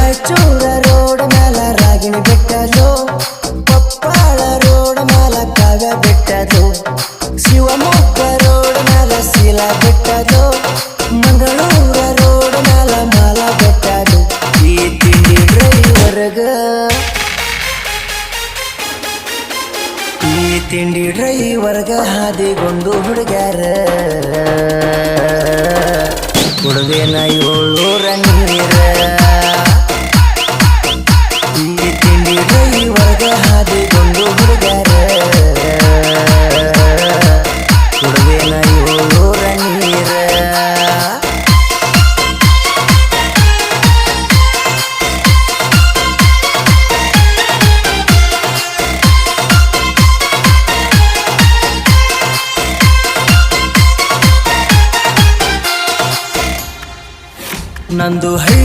Raichur road ಮ್ಯಾಲ Ragini ಬೆಟ್ಟದು, Koppal road ಮ್ಯಾಲ ಕಾವ್ಯ ಬೆಟ್ಟದು, Shivamogga road ಮ್ಯಾಲ ಶೀಲಾ ಬೆಟ್ಟದು, ಮಂಗಳೂರ ರೋಡ್ ಮ್ಯಾಲ ಮಾಲ ಬೆಟ್ಟದು. ಈ ತಿಂಡಿ ಡ್ರೈವರ್ಗ ಹಾದಿಗೊಂದು ಹುಡುಗ್ಯಾರ ಕೊಡುವೇನ 700 ನೀರ.